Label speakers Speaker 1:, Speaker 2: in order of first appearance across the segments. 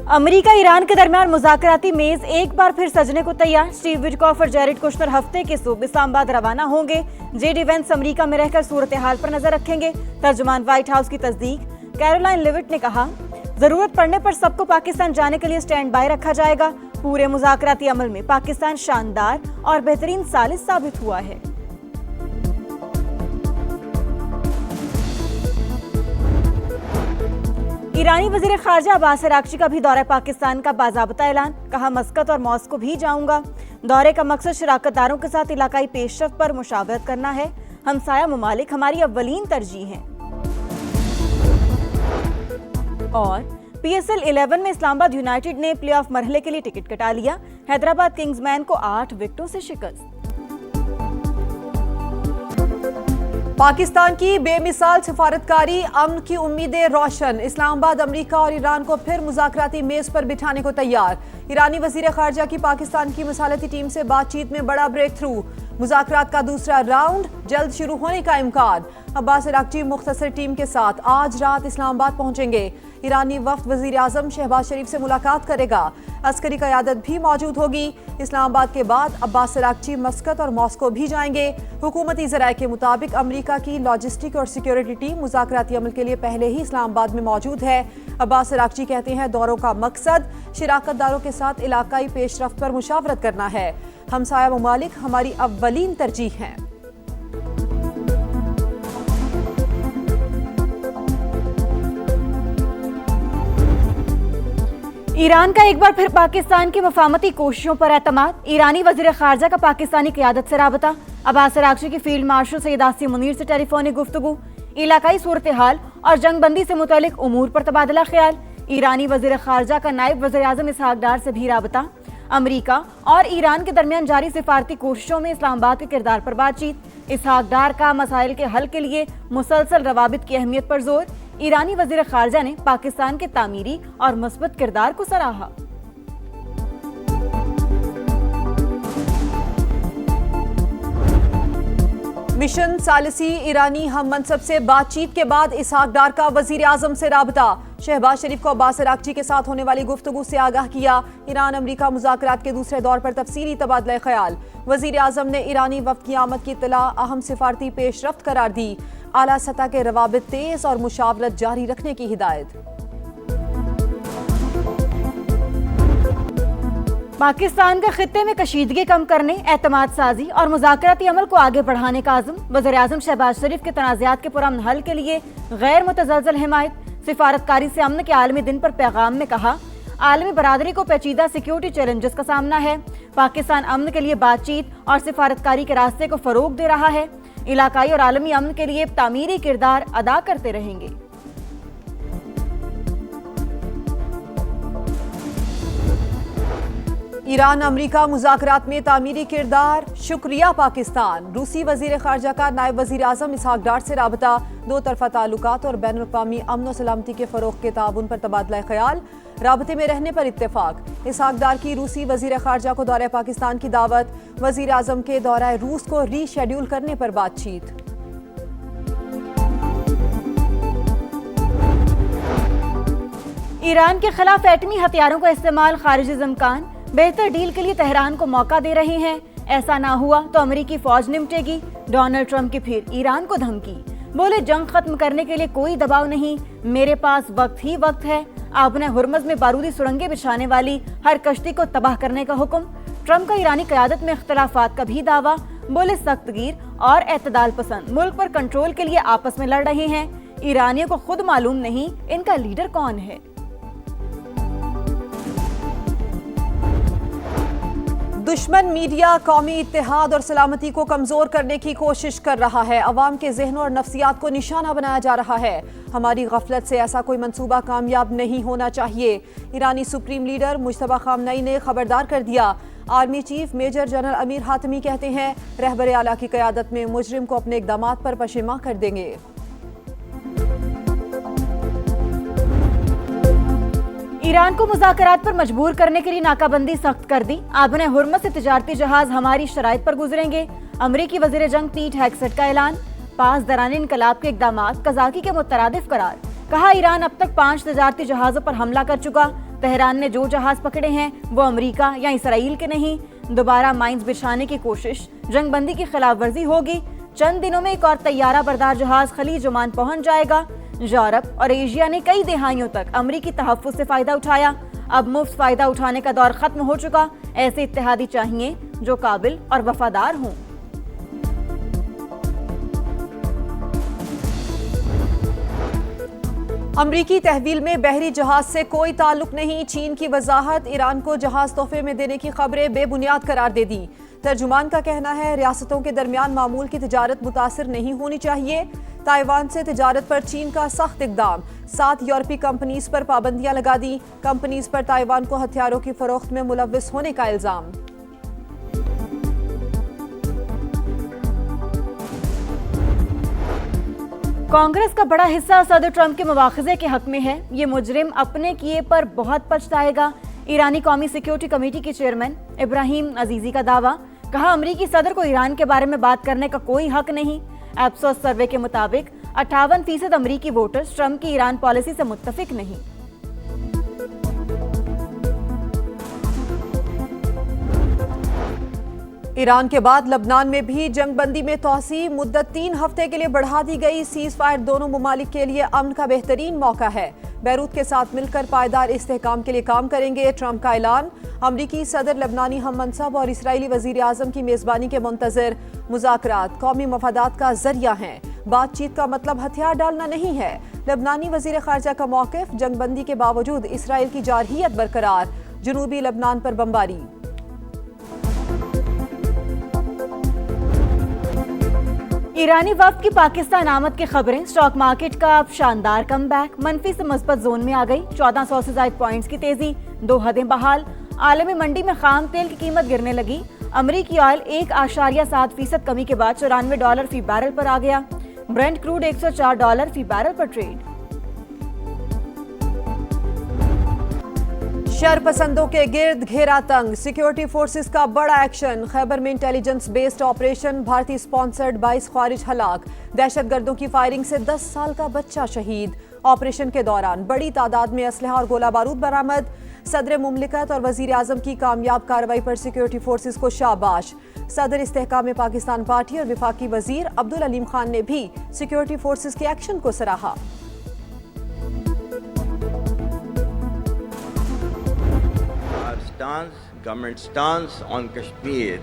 Speaker 1: America Iran के दरमियान मुज़ाकराती मेज एक बार फिर सजने को तैयार। स्टीव विटकॉफ और जैरेड कुश्नर हफ्ते के सुबह इस्लामाबाद रवाना होंगे। जेडी वेंस अमेरिका में रहकर सूरत हाल पर नजर रखेंगे। तर्जुमान व्हाइट हाउस की तस्दीक कैरोलाइन लेविट ने कहा, जरूरत पड़ने पर सबको पाकिस्तान जाने के लिए स्टैंड बाय रखा जाएगा। पूरे मुज़ाकराती अमल में पाकिस्तान शानदार और बेहतरीन सालिस साबित हुआ है। ईरानी वजीर खारजा अब्बास अरागची का भी दौरा पाकिस्तान का बाज़ाब्ता ऐलान। कहा, मस्कत और मॉस्को भी जाऊंगा। दौरे का मकसद शराकतदारों के साथ इलाकाई पेशरफ्त पर मुशावरत करना है। हमसाया ममालिक हमारी अव्वलीन तरजीह हैं। और PSL 11 में इस्लामाबाद यूनाइटेड ने प्लेऑफ मरहले के लिए टिकट कटा लिया। हैदराबाद किंग्समैन को 8 विकेटों से शिकस्त।
Speaker 2: पाकिस्तान की बेमिसाल सिफारतकारी, अमन की उम्मीदें रोशन। इस्लामाबाद अमेरिका और ईरान को फिर मुज़ाकराती मेज पर बिठाने को तैयार। ईरानी वजीर खारजा की पाकिस्तान की मसालती टीम से बातचीत में बड़ा ब्रेक थ्रू। मुज़ाकरात का दूसरा राउंड जल्द शुरू होने का इम्कान। अब्बास अरागची मुख्तसर टीम के साथ आज रात इस्लामाबाद पहुंचेंगे। ईरानी वफ्द वजीर आजम शहबाज शरीफ से मुलाकात करेगा। अस्करी क़यादत भी मौजूद होगी। इस्लामाबाद के बाद अब्बास अरागची मस्कत और मॉस्को भी जाएंगे। हुकूमती ज़राए के मुताबिक अमेरिका की लॉजिस्टिक और सिक्योरिटी टीम मुज़ाकराती अमल के लिए पहले ही इस्लामाबाद में मौजूद है। अब्बास अरागची कहते हैं, दौरों का मकसद शराकतदारों के साथ इलाकाई पेशरफ्त पर मुशावरत करना है। हमसाया ममालिक हमारी अव्वलीन तरजीह हैं।
Speaker 1: ईरान का एक बार फिर पाकिस्तान की मफामती कोशिशों पर एतमाद। ईरानी वजीर खारजा का पाकिस्तानी क़यादत से राबता। अब्बास अरागची की फील्ड मार्शल सैयद आसिम मुनीर से टेलीफोनिक गुफ्तगू। इलाकाई सूरत हाल और जंगबंदी से मुतल्लिक उमूर पर तबादला ख्याल। ईरानी वजीर खारजा का नायब वज़ीर आज़म इसहाक डार से भी राबता। अमेरिका और ईरान के दरमियान जारी सिफारती कोशिशों में इस्लामाबाद के किरदार पर बातचीत। इसहाक डार का मसाइल के हल के लिए मुसलसल रवाबित की अहमियत पर जोर। ईरानी वजीर खारजा ने पाकिस्तान के तामीरी और मुस्बत किरदार को सराहा।
Speaker 2: मिशन सालिसी, ईरानी हम मनसब से बातचीत के बाद इसहाक डार का वजीर आजम से राबता। शहबाज शरीफ को अब्बास अरागची के साथ होने वाली गुफ्तगू से आगाह किया। ईरान अमेरिका मुज़ाकरात के दूसरे दौर पर तफसीली तबादला ख्याल। वजीर आजम ने ईरानी वफ्द की आमद की इत्तला अहम सिफारती पेशरफ्त करार दी। आला सतह के रवाबित तेज और मुशावरत जारी रखने की हिदायत।
Speaker 1: पाकिस्तान का खित्ते में कशीदगी कम करने, एतमाद साजी और मुज़ाकराती अमल को आगे बढ़ाने का आज़म। वज़ीर आज़म शहबाज शरीफ के तनाज़ात के पुरअमन हल के लिए गैर मुतज़लज़ल हिमायत। सिफारतकारी से अमन के आलमी दिन पर पैगाम में कहा, आलमी बरादरी को पेचीदा सिक्योरिटी चैलेंजेस का सामना है। पाकिस्तान अमन के लिए बातचीत और सिफारतकारी के रास्ते को फ़रोग दे रहा है। इलाकाई और आलमी अमन के लिए तामीरी किरदार अदा करते रहेंगे।
Speaker 2: ईरान अमेरिका मुज़ाकरात में तामीरी किरदार, शुक्रिया पाकिस्तान। रूसी वजीर खारजा का नायब वजीर आजम इसहाक डार से राबता। दो तरफा ताल्लुकात और बैनुल अक़वामी अमन और सलामती के फ़रोग़ के ताउन पर तबादला ख्याल। राबते में रहने पर इत्तेफाक। इसहाक डार की रूसी वजीर खारजा को दौरे पाकिस्तान की दावत। वजीर आजम के दौरा रूस को रीशेड्यूल करने पर बातचीत।
Speaker 1: ईरान के खिलाफ एटमी हथियारों का इस्तेमाल खारिजी ज़मकान बेहतर डील के लिए तेहरान को मौका दे रहे हैं। ऐसा ना हुआ तो अमेरिकी फौज निपटेगी। डोनाल्ड ट्रंप की फिर ईरान को धमकी। बोले, जंग खत्म करने के लिए कोई दबाव नहीं, मेरे पास वक्त ही वक्त है। आपने हुर्मज़ में बारूदी सुरंगें बिछाने वाली हर कश्ती को तबाह करने का हुक्म। ट्रंप का ईरानी क़यादत में इख्तिलाफात का भी दावा। बोले, सख्तगीर और एतदाल पसंद मुल्क पर कंट्रोल के लिए आपस में लड़ रहे हैं। ईरानियों को खुद मालूम नहीं इनका लीडर कौन है।
Speaker 2: दुश्मन मीडिया कौमी इत्तेहाद और सलामती को कमजोर करने की कोशिश कर रहा है। अवाम के जहनों और नफ्सियात को निशाना बनाया जा रहा है। हमारी गफलत से ऐसा कोई मंसूबा कामयाब नहीं होना चाहिए। ईरानी सुप्रीम लीडर मुज्तबा खामनई ने खबरदार कर दिया। Army chief major general Amir Hatami कहते हैं, रहबर आला की क़यादत में मुजरिम को अपने इक़दामात पर पशेमा कर देंगे।
Speaker 1: ईरान को मुज़ाकरात पर मजबूर करने के लिए नाकाबंदी सख्त कर दी। आबने हुर्मज़ से तिजारती जहाज हमारी शराइत पर गुजरेंगे। अमरीकी वज़ीर जंग पीट हेगसेट का ऐलान। पास दरान इनकलाब के इक़दामात कज़ाकी के मुतरादिफ करार। कहा, ईरान अब तक 5 तजारती जहाज़ों पर हमला कर चुका। तेहरान ने जो जहाज पकड़े हैं वो अमेरिका या इसराइल के नहीं। दोबारा माइंस बिछाने की कोशिश, जंगबंदी की खिलाफ वर्जी होगी। चंद दिनों में एक और तैयारा बरदार जहाज खलीज ओमान पहुंच जाएगा। यूरोप और एशिया ने कई दहाइयों तक अमेरिकी तहफ्फुज़ से फायदा उठाया। अब मुफ्त फायदा उठाने का दौर खत्म हो चुका। ऐसे इत्तेहादी चाहिए जो काबिल और वफादार हों।
Speaker 2: अमरीकी तहवील में बहरी जहाज से कोई ताल्लुक नहीं। चीन की वजाहत, ईरान को जहाज तोहफे में देने की खबरें बेबुनियाद करार दे दी। तर्जुमान का कहना है रियासतों के दरमियान मामूल की तिजारत मुतासिर नहीं होनी चाहिए। ताइवान से तिजारत पर चीन का सख्त इकदाम, 7 यूरोपीय कंपनीज पर पाबंदियां लगा दी। कंपनीज पर ताइवान को हथियारों की फरोख्त में मुलव्विस होने का इल्जाम।
Speaker 1: कांग्रेस का बड़ा हिस्सा सदर ट्रंप के मुआखजे के हक में है। ये मुजरिम अपने किए पर बहुत पछताएगा। ईरानी कौमी सिक्योरिटी कमेटी के चेयरमैन इब्राहिम अजीजी का दावा, कहा अमरीकी सदर को ईरान के बारे में बात करने का कोई हक नहीं। एप्सोस सर्वे के मुताबिक 58% अमरीकी वोटर्स ट्रंप की ईरान पॉलिसी से मुत्तफिक नहीं।
Speaker 2: ईरान के बाद लबनान में भी जंगबंदी में तोसी, मुद्दत 3 हफ्ते के लिए बढ़ा दी गई। सीज फायर दोनों ममालिक के लिए अमन का बेहतरीन मौका है। बैरूत के साथ मिलकर पायदार इस्तेहकाम के लिए काम करेंगे, ट्रंप का ऐलान। अमरीकी सदर लबनानी हम मनसब और इसराइली वजीर आजम की मेजबानी के मुंतजर। मुज़ाकरात कौमी मफादात का जरिया हैं। बातचीत का मतलब हथियार डालना नहीं है। लबनानी वजीर खारजा का मौक़िफ़, जंगबंदी के बावजूद इसराइल की जारहियत बरकरार। जनूबी लबनान पर बमबारी।
Speaker 1: ईरानी वफ्द की पाकिस्तान आमद की खबरें। स्टॉक मार्केट का अब शानदार कमबैक, मनफी से मुस्बत जोन में आ गई। 1400 से ज्यादा पॉइंट्स की तेजी, 2 हदें बहाल। आलमी मंडी में खाम तेल की कीमत गिरने लगी। अमरीकी ऑयल 1.7% कमी के बाद $94 फी बैरल पर आ गया। ब्रेंट क्रूड $104 फी बैरल पर ट्रेड।
Speaker 2: शरपसंदों के गिर्द घेरा तंग, सिक्योरिटी फोर्सेस का बड़ा एक्शन। खैबर में इंटेलिजेंस बेस्ड ऑपरेशन, भारतीय स्पॉन्सर्ड 22 ख्वारिज हलाक। दहशतगर्दों की फायरिंग से 10 साल का बच्चा शहीद। ऑपरेशन के दौरान बड़ी तादाद में असलहा और गोला बारूद बरामद। सदर मुमलिकत और वजीर आजम की कामयाब कार्रवाई पर सिक्योरिटी फोर्सेस को शाबाश। सदर इस्तेहकाम पाकिस्तान पार्टी और विफाकी वजीर अब्दुल अलीम खान ने भी सिक्योरिटी फोर्सेस के एक्शन को सराहा।
Speaker 3: Government stance on Kashmir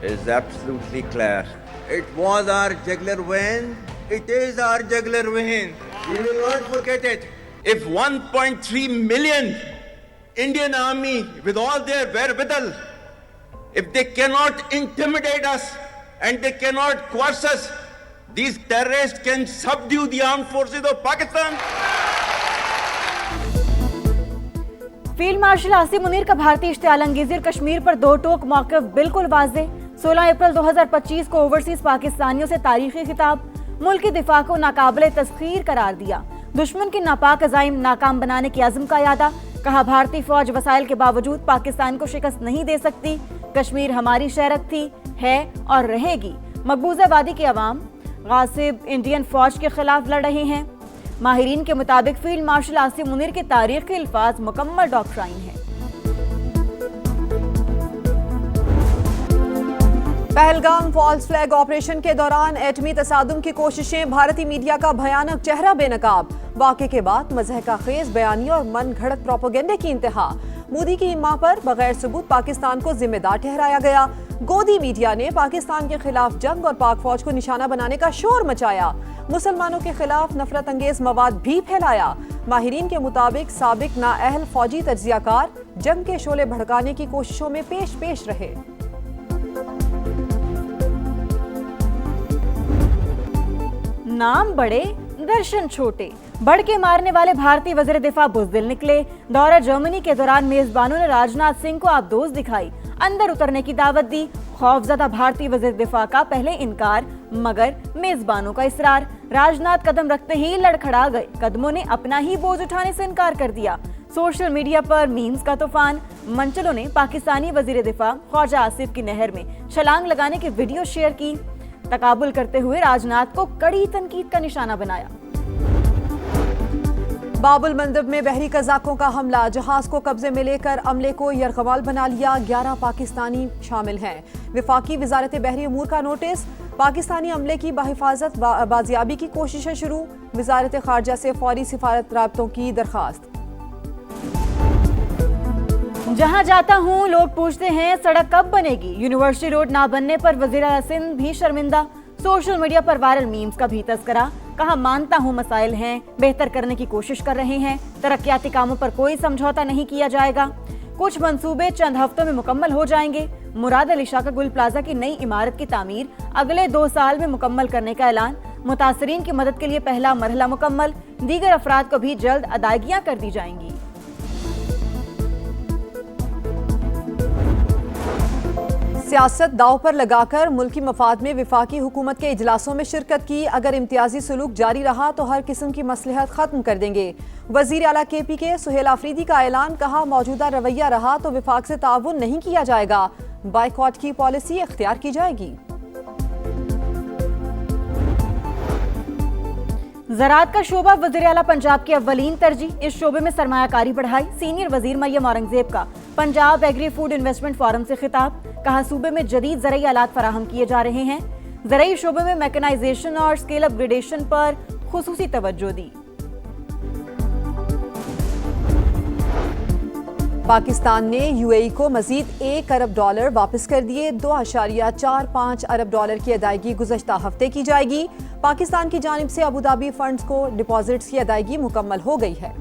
Speaker 3: is absolutely clear. It was our jugular vein. It is our jugular vein. We will not forget it. If 1.3 million Indian army with all their wherewithal, if they cannot intimidate us and they cannot coerce us, these terrorists can subdue the armed forces of Pakistan.
Speaker 1: Field marshal Asim Munir का भारतीय इश्तियाल अंगेजी और कश्मीर पर 2 टोक मौक़िफ़ बिल्कुल वाज़े। 16 अप्रैल 2025 को overseas पाकिस्तानियों से तारीखी खिताब, मुल्क की दिफा को नाकाबिले तस्खीर करार दिया। दुश्मन की नापाक अज़ाइम नाकाम बनाने की अज़्म का यादा, कहा भारतीय फौज वसाइल के बावजूद पाकिस्तान को शिकस्त नहीं दे सकती। कश्मीर हमारी शहरत थी, है और रहेगी। मकबूजा वादी के अवाम गासिब इंडियन फौज के खिलाफ लड़ रहे हैं। माहिरीन के मुताबिक फील्ड मार्शल आसिम मुनीर के तारीखी अल्फाज मुकम्मल डॉक्ट्राइन है।
Speaker 2: पहलगाम फॉल्स फ्लैग ऑपरेशन के दौरान एटमी तसादुम की कोशिशें, भारतीय मीडिया का भयानक चेहरा बेनकाब। वाक़े के बाद मज़हका खेज बयानी और मन घड़त प्रोपेगेंडे की इंतहा। मोदी की हिम्मा पर बगैर सबूत पाकिस्तान को जिम्मेदार ठहराया गया। गोदी मीडिया ने पाकिस्तान के खिलाफ जंग और पाक फौज को निशाना बनाने का शोर मचाया। मुसलमानों के खिलाफ नफरत अंगेज मवाद भी फैलाया। माहिरीन के मुताबिक साबिक नाअहल फौजी तज्जियाकार जंग के शोले भड़काने की कोशिशों में पेश रहे।
Speaker 1: नाम बड़े, दर्शन छोटे। बढ़ के मारने वाले भारतीय वज़ीर दिफा बुज़दिल निकले। दौरा जर्मनी के दौरान मेजबानों ने राजनाथ सिंह को आबदोज़ दिखाई, अंदर उतरने की दावत दी। खौफजदा भारतीय वज़ीर दिफा का पहले इनकार, मगर मेजबानों का इसरार। राजनाथ कदम रखते ही लड़खड़ा गए। कदमों ने अपना ही बोझ उठाने से इनकार कर दिया। सोशल मीडिया पर मीम्स का तूफान। मंचलों ने पाकिस्तानी वज़ीर दिफा ख्वाजा आसिफ की नहर में छलांग लगाने की वीडियो शेयर की। तकाबुल करते हुए राजनाथ को कड़ी तनकीद का निशाना बनाया।
Speaker 2: बाबुल मंदब में बहरी कज़ाकों का हमला, जहाज को कब्जे में लेकर अमले को यरगमाल बना लिया, 11 पाकिस्तानी शामिल हैं। विफाकी वजारत बहरी अमूर का नोटिस, पाकिस्तानी अमले की बाहिफाजत बाजियाबी की कोशिशें शुरू, वजारत खारजा से फौरी सिफारत राब्तों की दरखास्त।
Speaker 1: जहां जाता हूं लोग पूछते हैं सड़क कब बनेगी, यूनिवर्सिटी रोड ना बनने पर वजीर आला सिंध भी शर्मिंदा, सोशल मीडिया पर वायरल मीम्स का भी तस्करा, कहा मानता हूं मसाइल हैं, बेहतर करने की कोशिश कर रहे हैं, तरक्याती कामों पर कोई समझौता नहीं किया जाएगा, कुछ मंसूबे चंद हफ्तों में मुकम्मल हो जाएंगे। मुराद अली शाह का गुल प्लाजा की नई इमारत की तामीर अगले 2 साल में मुकम्मल करने का ऐलान, मुतासरीन की मदद के लिए पहला मरहला मुकम्मल, दीगर अफराद को भी जल्द अदायगियां कर दी जाएंगी।
Speaker 2: सियासत दाव पर लगाकर मुल्की मफाद में विफाकी हुकूमत के इजलासों में शिरकत की, अगर इम्तियाजी सलूक जारी रहा तो हर किस्म की मसलहत खत्म कर देंगे। वजीर आला KP के सुहेल आफरीदी का ऐलान, कहा मौजूदा रवैया रहा तो विफाक से ताउन नहीं किया जाएगा, बाइकॉट की पॉलिसी इख्तियार की जाएगी।
Speaker 1: ज़राअत का शोबा वज़ीर आला पंजाब की अव्वलीन तरजीह, इस शोबे में सरमायाकारी बढ़ाई, सीनियर वजीर मरियम औरंगजेब का Punjab agri food investment forum से खिताब, कहा सूबे में जदीद ज़रई आलात फराहम किए जा रहे हैं, ज़रई शोबे में मैकेनाइजेशन और स्केल अपग्रेडेशन पर खुसूसी तवज्जो दी।
Speaker 2: पाकिस्तान ने UAE को मजीद $1 अरब वापस कर दिए, $2.45 अरब की अदायगी गुज़श्ता हफ्ते की जाएगी। पाकिस्तान की जानिब से अबू धाबी फंड्स को डिपॉजिट्स की अदायगी मुकम्मल हो गई है।